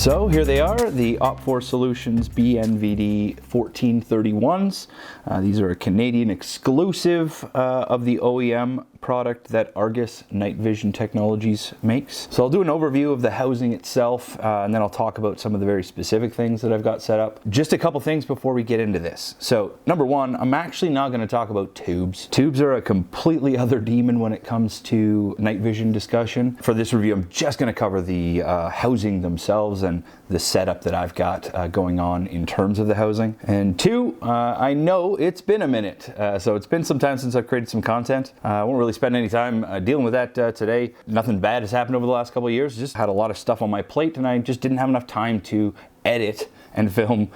So here they are, the OpFor Solutions BNVD 1431s. These are a Canadian exclusive of the OEM product that Argus Night Vision Technologies makes. So I'll do an overview of the housing itself, and then I'll talk about some of the very specific things that I've got set up. Just a couple things before we get into this. So number one, I'm actually not going to talk about tubes. Tubes are a completely other demon when it comes to night vision discussion. For this review, I'm just going to cover the housing themselves and the setup that I've got going on in terms of the housing. And two, I know it's been a minute, so it's been some time since I've created some content. I won't really spend any time dealing with that today. Nothing bad has happened over the last couple of years. Just had a lot of stuff on my plate and I just didn't have enough time to edit and film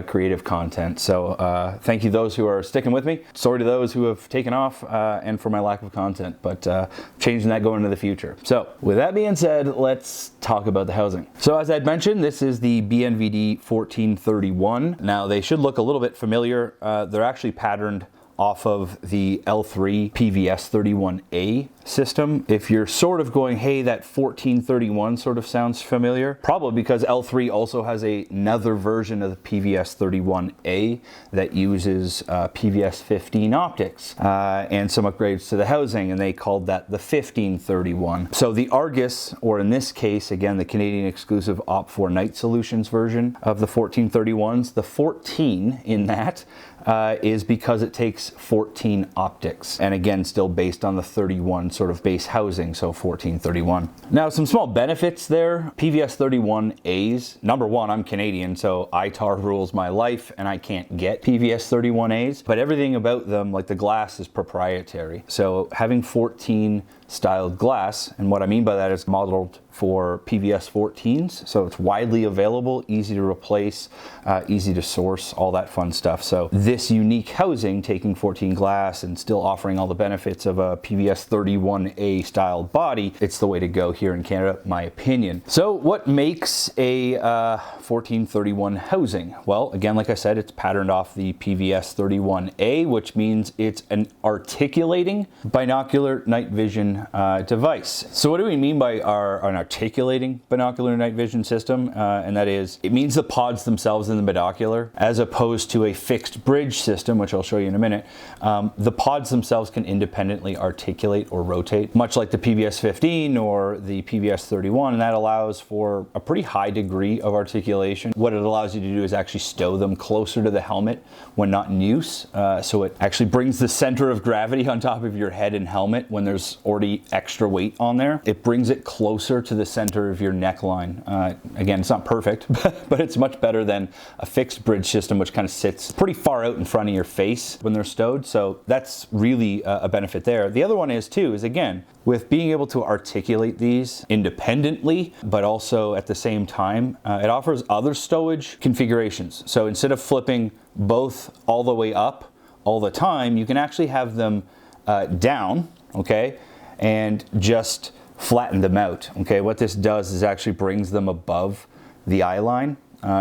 creative content. So thank you those who are sticking with me. Sorry to those who have taken off and for my lack of content, but changing that going into the future. So with that being said, let's talk about the housing. So as I'd mentioned, this is the BNVD 1431. Now they should look a little bit familiar. They're actually patterned off of the L3 PVS-31A system. If you're sort of going, hey, that 1431 sort of sounds familiar, probably because L3 also has another version of the PVS-31A that uses PVS-15 optics and some upgrades to the housing, and they called that the 1531. So the Argus, or in this case, again, the Canadian exclusive OpFor Night Solutions version of the 1431s, the 14 in that is because it takes 14 optics, and again still based on the 31 sort of base housing, so 1431. Now some small benefits there. PVS-31As, number one, I'm Canadian, so ITAR rules my life and I can't get PVS-31As, but everything about them, like the glass, is proprietary. So having 14 styled glass, and what I mean by that is modeled for PVS 14s, so it's widely available, easy to replace, easy to source, all that fun stuff. So this unique housing, taking 14 glass and still offering all the benefits of a PVS 31A styled body, it's the way to go here in Canada, my opinion. So what makes a 1431 housing? Well, again, like I said, it's patterned off the PVS 31A, which means it's an articulating binocular night vision device. So what do we mean by an articulating binocular night vision system? And that is, it means the pods themselves in the binocular, as opposed to a fixed bridge system, which I'll show you in a minute. The pods themselves can independently articulate or rotate, much like the PVS-15 or the PVS-31, and that allows for a pretty high degree of articulation. What it allows you to do is actually stow them closer to the helmet when not in use, so it actually brings the center of gravity on top of your head and helmet when there's already extra weight on there. It brings it closer to the center of your neckline. Again, it's not perfect, but it's much better than a fixed bridge system, which kind of sits pretty far out in front of your face when they're stowed. So that's really a benefit there. The other one is again, with being able to articulate these independently, but also at the same time, it offers other stowage configurations. So instead of flipping both all the way up all the time, you can actually have them down, okay, and just flatten them out. Okay, what this does is actually brings them above the eye line,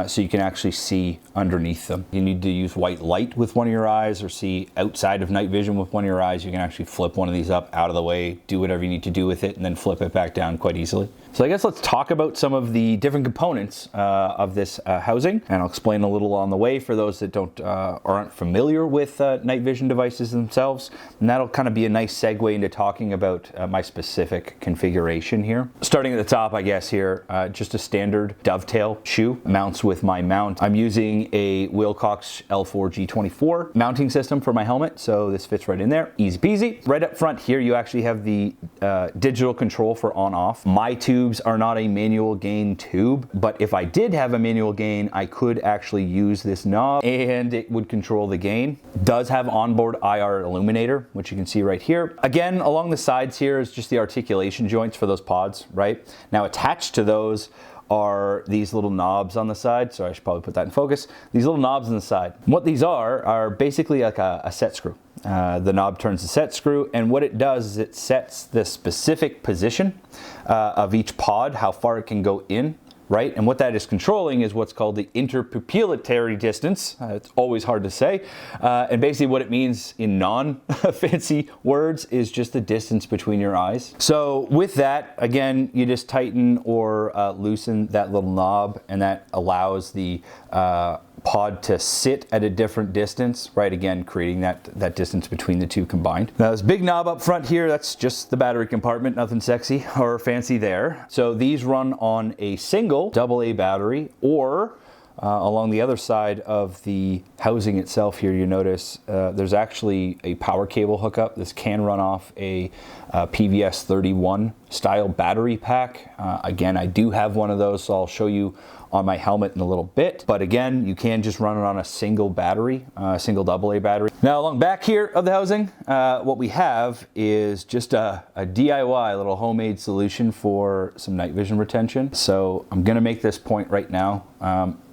so you can actually see underneath them. You need to use white light with one of your eyes or see outside of night vision with one of your eyes, you can actually flip one of these up out of the way, do whatever you need to do with it, and then flip it back down quite easily. So I guess let's talk about some of the different components of this housing, and I'll explain a little on the way for those that aren't familiar with night vision devices themselves, and that'll kind of be a nice segue into talking about my specific configuration here. Starting at the top, I guess here, just a standard dovetail shoe mounts with my mount. I'm using a Wilcox L4 G24 mounting system for my helmet, so this fits right in there, easy peasy. Right up front here, you actually have the digital control for on-off. My tubes are not a manual gain tube, but if I did have a manual gain, I could actually use this knob and it would control the gain. It does have onboard IR illuminator, which you can see right here. Again, along the sides here is just the articulation joints for those pods, right? Now attached to those are these little knobs on the side. So I should probably put that in focus. These little knobs on the side. What these are basically like a set screw. The knob turns the set screw, and what it does is it sets the specific position of each pod, how far it can go in right? And what that is controlling is what's called the interpupillary distance. It's always hard to say. And basically what it means in non-fancy words is just the distance between your eyes. So with that, again, you just tighten or loosen that little knob, and that allows the pod to sit at a different distance, right? Again, creating that distance between the two combined. Now this big knob up front here, that's just the battery compartment, nothing sexy or fancy there. So these run on a single AA battery, or along the other side of the housing itself here, you notice there's actually a power cable hookup. This can run off a PVS-31 style battery pack. Again, I do have one of those, so I'll show you on my helmet in a little bit. But again, you can just run it on a single battery, single AA battery. Now along back here of the housing, what we have is just a DIY, little homemade solution for some night vision retention. So I'm gonna make this point right now.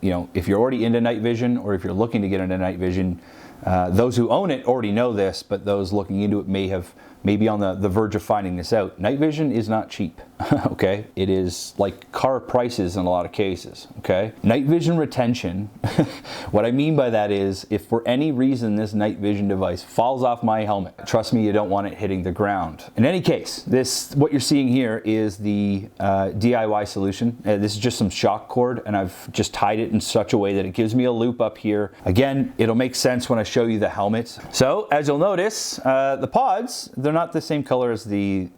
You know, if you're already into night vision, or if you're looking to get into night vision, those who own it already know this, but those looking into it may be on the verge of finding this out. Night vision is not cheap, okay? It is like car prices in a lot of cases, okay? Night vision retention, what I mean by that is, if for any reason this night vision device falls off my helmet, trust me, you don't want it hitting the ground. In any case, what you're seeing here is the DIY solution. This is just some shock cord, and I've just tied it in such a way that it gives me a loop up here. Again, it'll make sense when I show you the helmet. So as you'll notice, the pods, they're not the same color as the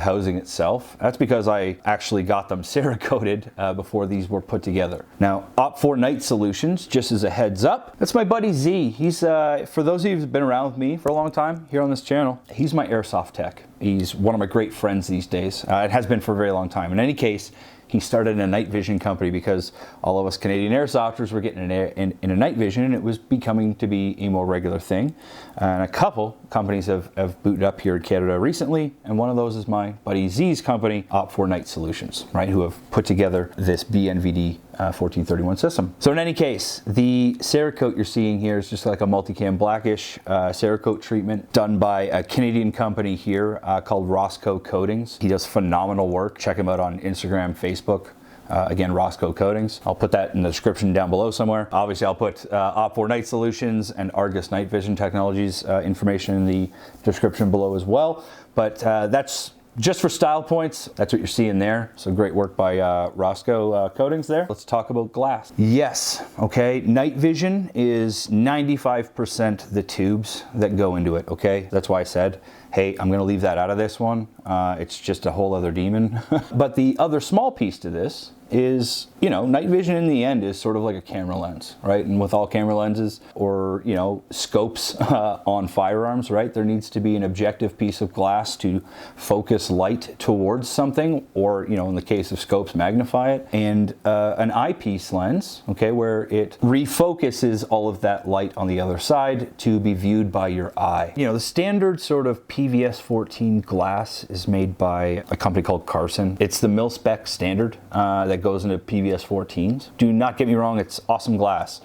housing itself. That's because I actually got them Cerakoted before these were put together. Now, OpFor Night Solutions, just as a heads up, that's my buddy Z. He's, for those of you who've been around with me for a long time here on this channel, he's my airsoft tech. He's one of my great friends these days. It has been for a very long time. In any case, he started a night vision company because all of us Canadian airsofters were getting in a night vision, and it was becoming to be a more regular thing. And a couple companies have booted up here in Canada recently, and one of those is my buddy Z's company, OpFor Night Solutions, right, who have put together this BNVD 1431 system. So in any case, the Cerakote you're seeing here is just like a multicam blackish Cerakote treatment done by a Canadian company here called Roscoe Coatings. He does phenomenal work. Check him out on Instagram, Facebook. Again, Roscoe Coatings. I'll put that in the description down below somewhere. Obviously, I'll put OpFor Night Solutions and Argus Night Vision Technologies information in the description below as well. But that's just for style points. That's what you're seeing there. So great work by Roscoe Coatings there. Let's talk about glass. Yes, okay, night vision is 95% the tubes that go into it, okay? That's why I said, hey, I'm gonna leave that out of this one. It's just a whole other demon. But the other small piece to this is, you know, night vision in the end is sort of like a camera lens, right? And with all camera lenses, or, you know, scopes on firearms, right? There needs to be an objective piece of glass to focus light towards something, or, you know, in the case of scopes, magnify it. And an eyepiece lens, okay, where it refocuses all of that light on the other side to be viewed by your eye. You know, the standard sort of PVS-14 glass is made by a company called Carson. It's the mil-spec standard that goes into PVS-14s. Do not get me wrong, it's awesome glass.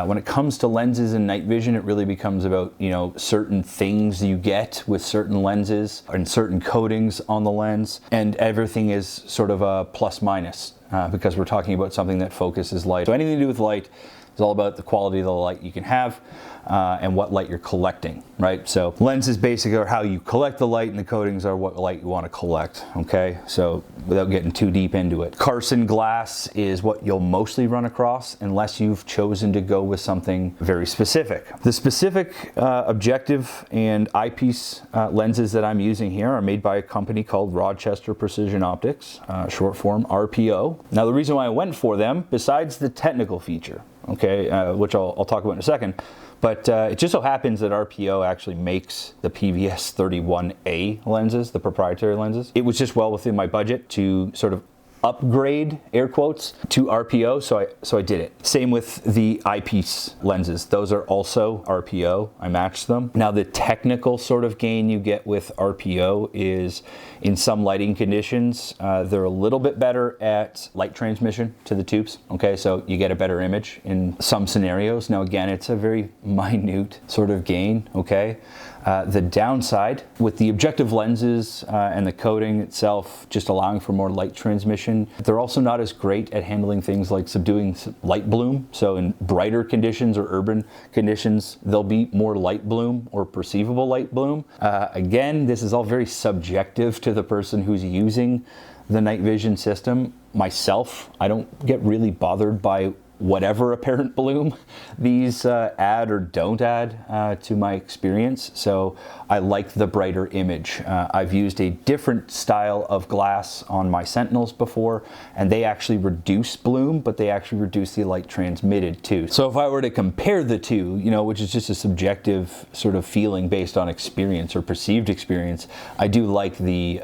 When it comes to lenses and night vision, it really becomes about, you know, certain things you get with certain lenses and certain coatings on the lens, and everything is sort of a plus minus because we're talking about something that focuses light. So anything to do with light is all about the quality of the light you can have and what light you're collecting, right? So lenses basically are how you collect the light, and the coatings are what light you want to collect, okay? So without getting too deep into it, Carson glass is what you'll mostly run across unless you've chosen to go with something very specific. The specific objective and eyepiece lenses that I'm using here are made by a company called Rochester Precision Optics, short form RPO. Now the reason why I went for them, besides the technical feature, okay, which I'll talk about in a second, but it just so happens that RPO actually makes the PVS-31A lenses, the proprietary lenses. It was just well within my budget to sort of upgrade, air quotes, to RPO, so I did it. Same with the eyepiece lenses. Those are also RPO. I matched them. Now the technical sort of gain you get with RPO is in some lighting conditions, they're a little bit better at light transmission to the tubes, okay? So you get a better image in some scenarios. Now again, it's a very minute sort of gain, okay? The downside, with the objective lenses and the coating itself just allowing for more light transmission, they're also not as great at handling things like subduing light bloom. So in brighter conditions or urban conditions, there'll be more light bloom or perceivable light bloom. Again, this is all very subjective to the person who's using the night vision system. Myself, I don't get really bothered by whatever apparent bloom these add or don't add to my experience. So I like the brighter image. I've used a different style of glass on my Sentinels before, and they actually reduce bloom, but they actually reduce the light transmitted too. So if I were to compare the two, you know, which is just a subjective sort of feeling based on experience or perceived experience, I do like the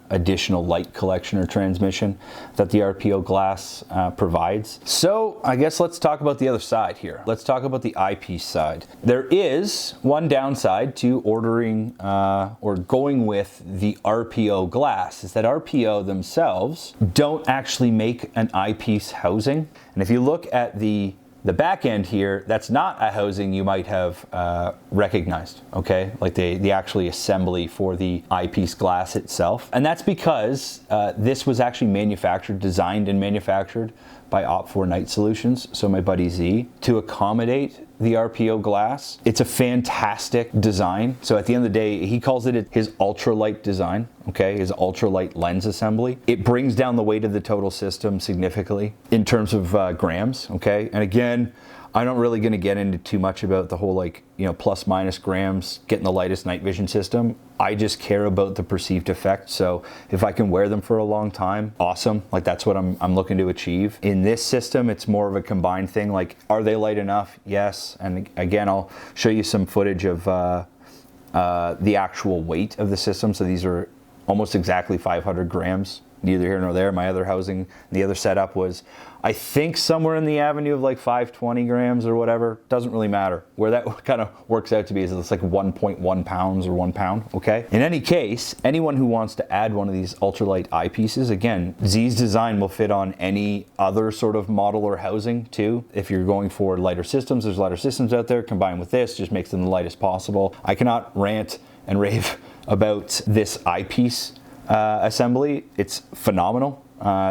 additional light collection or transmission that the RPO glass provides. So I guess let's talk about the other side here. Let's talk about the eyepiece side. There is one downside to ordering or going with the RPO glass, is that RPO themselves don't actually make an eyepiece housing. And if you look at the back end here, that's not a housing you might have recognized, okay? Like the actually assembly for the eyepiece glass itself. And that's because this was actually designed and manufactured by OpFor Night Solutions, so my buddy Z, to accommodate the RPO glass. It's a fantastic design. So at the end of the day, he calls it his ultralight design, okay, his ultralight lens assembly. It brings down the weight of the total system significantly in terms of grams, okay? And again, I'm not really gonna get into too much about the whole, like, you know, plus minus grams, getting the lightest night vision system. I just care about the perceived effect. So if I can wear them for a long time, awesome. Like, that's what I'm looking to achieve. In this system, it's more of a combined thing. Like, are they light enough? Yes. And again, I'll show you some footage of the actual weight of the system. So these are almost exactly 500 grams. Neither here nor there. My other housing, the other setup was, I think, somewhere in the avenue of like 520 grams or whatever. Doesn't really matter. Where that kind of works out to be is it's like 1.1 pounds or 1 pound, okay? In any case, anyone who wants to add one of these ultralight eyepieces, again, Z's design will fit on any other sort of model or housing too. If you're going for lighter systems, there's lighter systems out there. Combined with this, just makes them the lightest possible. I cannot rant and rave about this eyepiece assembly. It's phenomenal.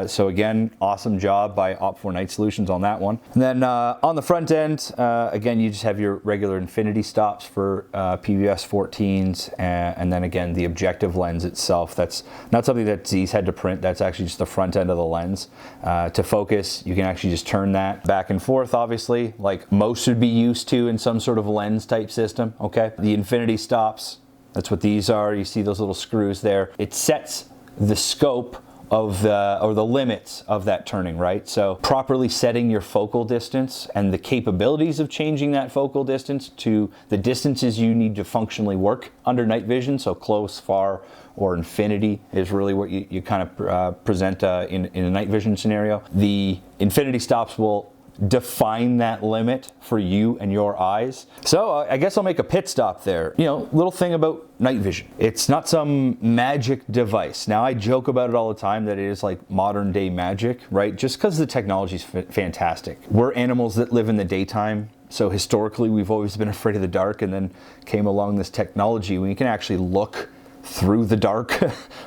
So again, awesome job by OpFor Night Solutions on that one. And then on the front end, again, you just have your regular infinity stops for PVS-14s, and then again, the objective lens itself. That's not something that Z's had to print. That's actually just the front end of the lens. To focus, you can actually just turn that back and forth, obviously, like most would be used to in some sort of lens type system, okay? The infinity stops, that's what these are. You see those little screws there. It sets the scope of the limits of that turning, right? So properly setting your focal distance and the capabilities of changing that focal distance to the distances you need to functionally work under night vision. So close, far, or infinity is really what you kind of present in a night vision scenario. The infinity stops will define that limit for you and your eyes. So I guess I'll make a pit stop there. You know, little thing about night vision. It's not some magic device. Now, I joke about it all the time that it is like modern day magic, right? Just because the technology is fantastic. We're animals that live in the daytime. So historically, we've always been afraid of the dark, and then came along this technology where you can actually look through the dark,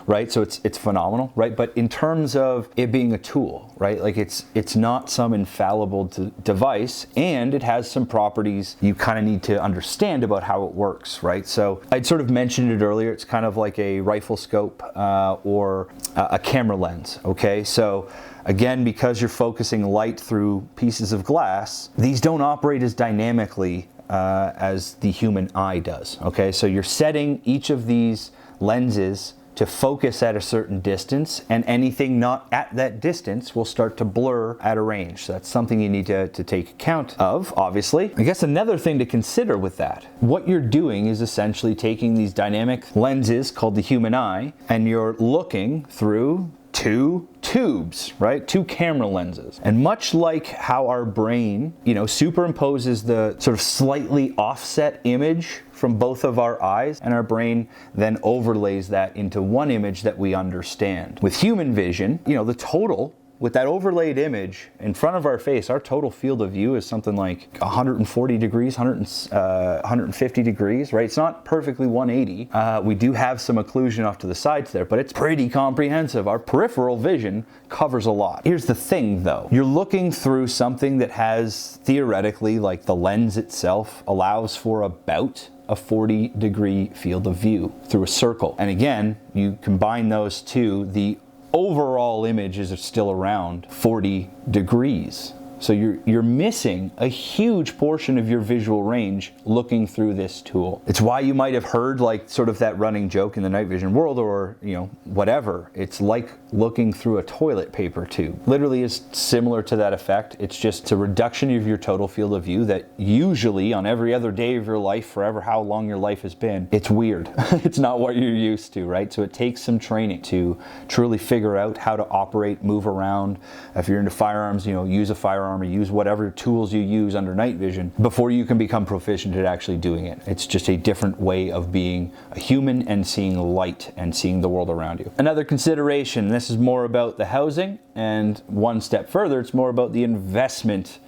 right? So it's phenomenal, right? But in terms of it being a tool, right? Like it's not some infallible device, and it has some properties you kind of need to understand about how it works, right? So I'd sort of mentioned it earlier. It's kind of like a rifle scope or a camera lens, okay? So again, because you're focusing light through pieces of glass, these don't operate as dynamically as the human eye does, okay? So you're setting each of these lenses to focus at a certain distance, and anything not at that distance will start to blur at a range. So that's something you need to take account of, obviously. I guess another thing to consider with that, what you're doing is essentially taking these dynamic lenses called the human eye, and you're looking through two tubes, right? Two camera lenses. And much like how our brain, you know, superimposes the sort of slightly offset image from both of our eyes, and our brain then overlays that into one image that we understand. With human vision, you know, the total with that overlaid image in front of our face, our total field of view is something like 140 degrees, 150 degrees, right? It's not perfectly 180. We do have some occlusion off to the sides there, but it's pretty comprehensive. Our peripheral vision covers a lot. Here's the thing though, you're looking through something that has theoretically, like the lens itself allows for about a 40-degree field of view through a circle. And again, you combine those two, the overall image is still around 40 degrees. So you're missing a huge portion of your visual range looking through this tool. It's why you might have heard like sort of that running joke in the night vision world, or whatever. It's like looking through a toilet paper tube. Literally is similar to that effect. It's just a reduction of your total field of view that usually on every other day of your life, forever how long your life has been, it's weird. It's not what you're used to, right? So it takes some training to truly figure out how to operate, move around. If you're into firearms, use a firearm or use whatever tools you use under night vision before you can become proficient at actually doing it. It's just a different way of being a human and seeing light and seeing the world around you. Another consideration, this is more about the housing, and one step further, it's more about the investment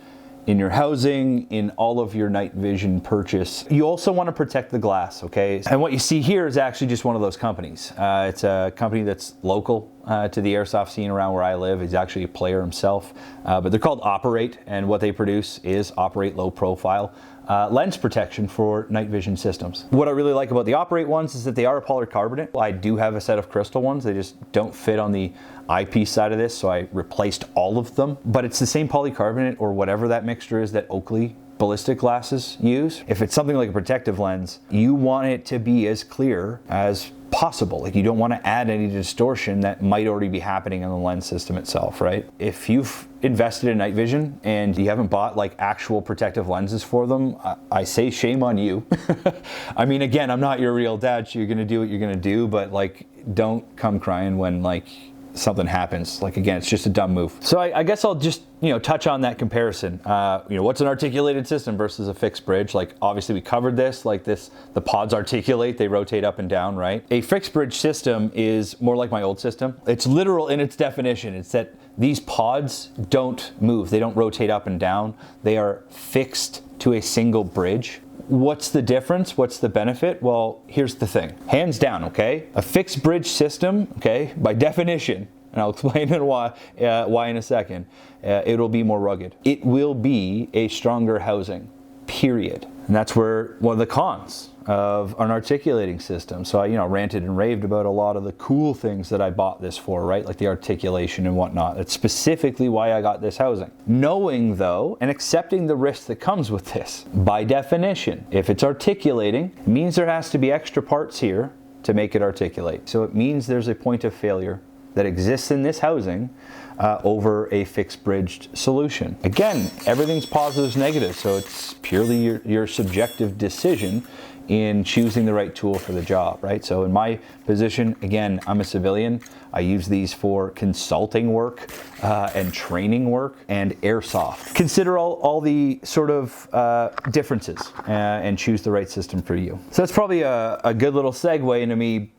in your housing, in all of your night vision purchase. You also want to protect the glass, okay? And what you see here is actually just one of those companies. It's a company that's local to the airsoft scene around where I live. He's actually a player himself, but they're called Operate, and what they produce is Operate low profile lens protection for night vision systems. What I really like about the Operate ones is that they are a polycarbonate. I do have a set of crystal ones. They just don't fit on the eyepiece side of this, so I replaced all of them. But it's the same polycarbonate or whatever that mixture is that Oakley ballistic glasses use. If it's something like a protective lens, you want it to be as clear as possible. Like, you don't want to add any distortion that might already be happening in the lens system itself, right? If you've invested in night vision and you haven't bought like actual protective lenses for them, I say shame on you. I mean, again, I'm not your real dad, so you're gonna do what you're gonna do, but like, don't come crying when like something happens. Like, again, it's just a dumb move. So I guess I'll just touch on that comparison. What's an articulated system versus a fixed bridge? Like, obviously we covered this, like this, the pods articulate, they rotate up and down, right? A fixed bridge system is more like my old system. It's literal in its definition. It's that these pods don't move. They don't rotate up and down. They are fixed to a single bridge. What's the difference? What's the benefit? Well, here's the thing. Hands down, okay? A fixed bridge system, okay, by definition, and I'll explain why in a second, it'll be more rugged. It will be a stronger housing, period. And that's where one of the cons of an articulating system. So I, ranted and raved about a lot of the cool things that I bought this for, right? Like the articulation and whatnot. That's specifically why I got this housing. Knowing though, and accepting the risk that comes with this, by definition, if it's articulating, it means there has to be extra parts here to make it articulate. So it means there's a point of failure that exists in this housing over a fixed bridged solution. Again, everything's positives, negatives, so it's purely your subjective decision in choosing the right tool for the job, right? So in my position, again, I'm a civilian. I use these for consulting work and training work and airsoft. Consider all the sort of differences and choose the right system for you. So that's probably a good little segue into me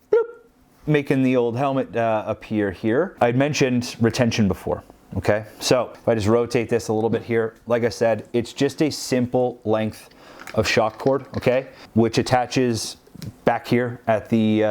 making the old helmet appear here. I'd mentioned retention before, okay? So if I just rotate this a little bit here, like I said, it's just a simple length of shock cord, okay? Which attaches back here at the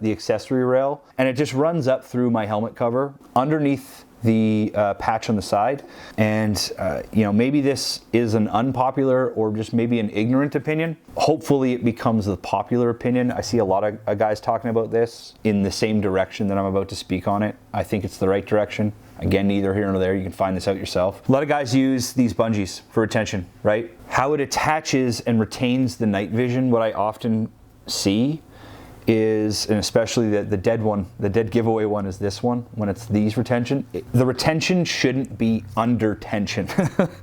accessory rail, and it just runs up through my helmet cover underneath the patch on the side. And maybe this is an unpopular or just maybe an ignorant opinion. Hopefully it becomes the popular opinion. I see a lot of guys talking about this in the same direction that I'm about to speak on it. I think it's the right direction. Again, neither here nor there. You can find this out yourself. A lot of guys use these bungees for retention, right? How it attaches and retains the night vision, what I often see is, and especially the dead giveaway one is this one, when it's these retention, the retention shouldn't be under tension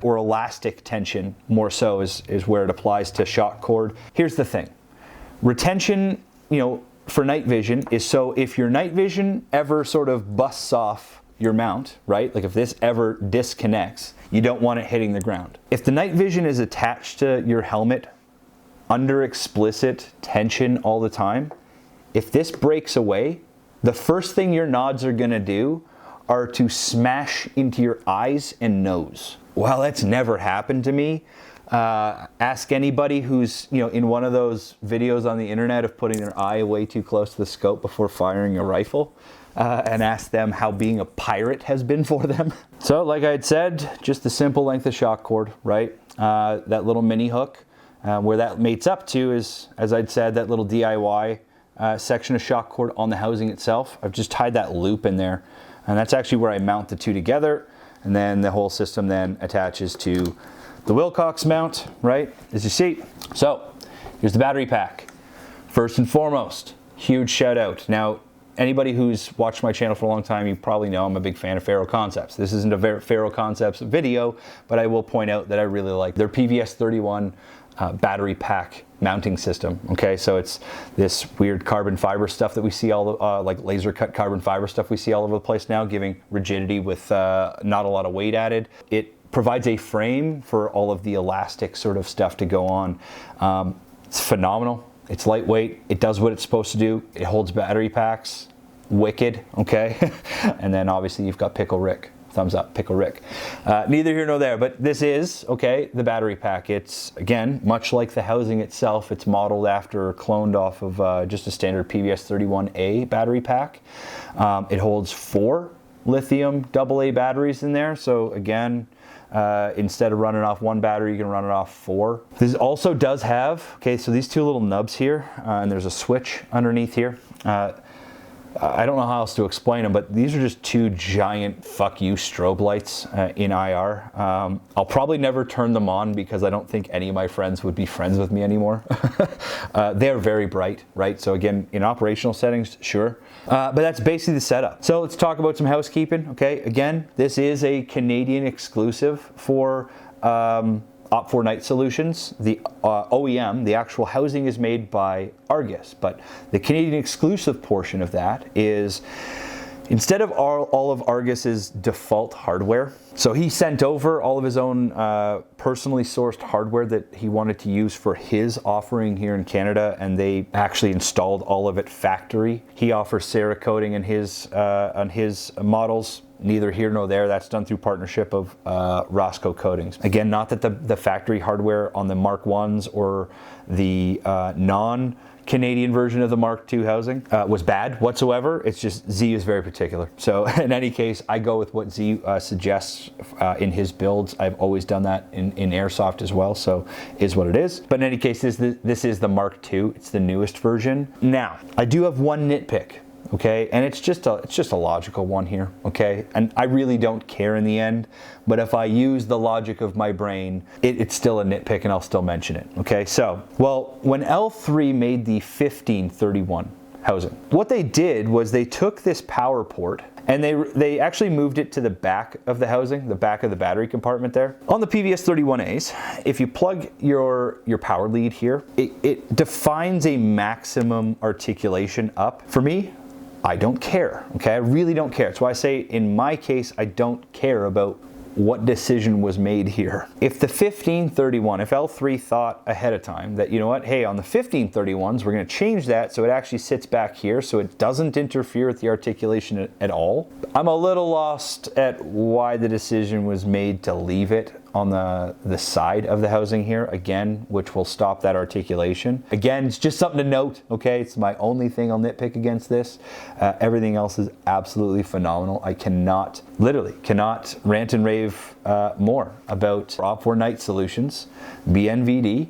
or elastic tension, more so is where it applies to shock cord. Here's the thing. Retention, for night vision is so if your night vision ever sort of busts off your mount, right? Like if this ever disconnects, you don't want it hitting the ground. If the night vision is attached to your helmet under explicit tension all the time, if this breaks away, the first thing your nods are gonna do are to smash into your eyes and nose. Well, that's never happened to me. Ask anybody who's, you know, in one of those videos on the internet of putting their eye way too close to the scope before firing a rifle, and ask them how being a pirate has been for them. So like I had said, just the simple length of shock cord, right? That little mini hook, where that mates up to is, as I'd said, that little DIY section of shock cord on the housing itself. I've just tied that loop in there, and that's actually where I mount the two together, and then the whole system then attaches to the Wilcox mount, right, as you see. So here's the battery pack. First and foremost, huge shout out. Now, anybody who's watched my channel for a long time, you probably know I'm a big fan of Faro Concepts. This isn't a Faro Concepts video, but I will point out that I really like their PVS-31 battery pack mounting system. Okay, so it's this weird carbon fiber stuff that we see all like laser cut carbon fiber stuff we see all over the place now, giving rigidity with not a lot of weight added. It provides a frame for all of the elastic sort of stuff to go on. It's phenomenal. It's lightweight. It does what it's supposed to do. It holds battery packs. Wicked, okay? And then obviously you've got Pickle Rick. Thumbs up, Pickle Rick. Neither here nor there, but this is, okay, the battery pack. It's, again, much like the housing itself, it's modeled after, cloned off of just a standard PVS-31A battery pack. It holds 4 lithium AA batteries in there, so again, instead of running off 1 battery, you can run it off 4. This also does have, okay, so these 2 little nubs here, and there's a switch underneath here. I don't know how else to explain them, but these are just 2 giant fuck you strobe lights in IR. I'll probably never turn them on because I don't think any of my friends would be friends with me anymore. They're very bright, right? So again, in operational settings, sure. But that's basically the setup. So let's talk about some housekeeping, okay? Again, this is a Canadian exclusive for OpFor Night Solutions. The OEM, the actual housing is made by Argus, but the Canadian exclusive portion of that is, instead of all of Argus's default hardware, so he sent over all of his own personally sourced hardware that he wanted to use for his offering here in Canada, and they actually installed all of it factory. He offers Cerakoting on his models. Neither here nor there. That's done through partnership of Roscoe Coatings. Again, not that the factory hardware on the Mark 1s or the non-Canadian version of the Mark II housing was bad whatsoever. It's just Z is very particular. So in any case, I go with what Z suggests in his builds. I've always done that in Airsoft as well, so is what it is. But in any case, this is the Mark II. It's the newest version. Now, I do have one nitpick. Okay, and it's just a logical one here, okay? And I really don't care in the end, but if I use the logic of my brain, it's still a nitpick and I'll still mention it, okay? So, well, when L3 made the 1531 housing, what they did was they took this power port and they actually moved it to the back of the housing, the back of the battery compartment there. On the PVS-31As, if you plug your power lead here, it defines a maximum articulation up. For me, I don't care, okay? I really don't care. That's why I say, in my case, I don't care about what decision was made here. If the 1531, if L3 thought ahead of time that, you know what, hey, on the 1531s, we're gonna change that so it actually sits back here so it doesn't interfere with the articulation at all. I'm a little lost at why the decision was made to leave it on the side of the housing here, again, which will stop that articulation. Again, it's just something to note, okay? It's my only thing I'll nitpick against this. Everything else is absolutely phenomenal. I literally cannot rant and rave more about OpFor Night Solutions BNVD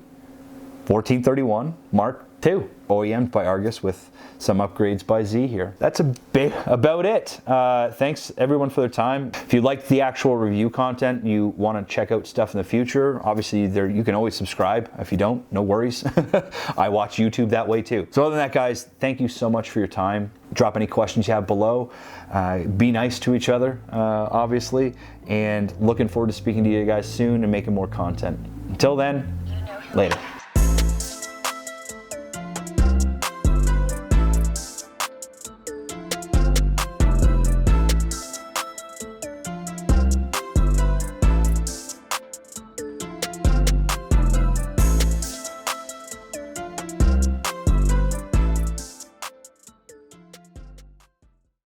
1431 Mark II, OEM'd by Argus with some upgrades by Z here. That's a bit about it. Thanks everyone for their time. If you like the actual review content, you want to check out stuff in the future, obviously you can always subscribe. If you don't, no worries. I watch YouTube that way too. So other than that, guys, thank you so much for your time. Drop any questions you have below. Be nice to each other, obviously, and looking forward to speaking to you guys soon and making more content. Until then, later.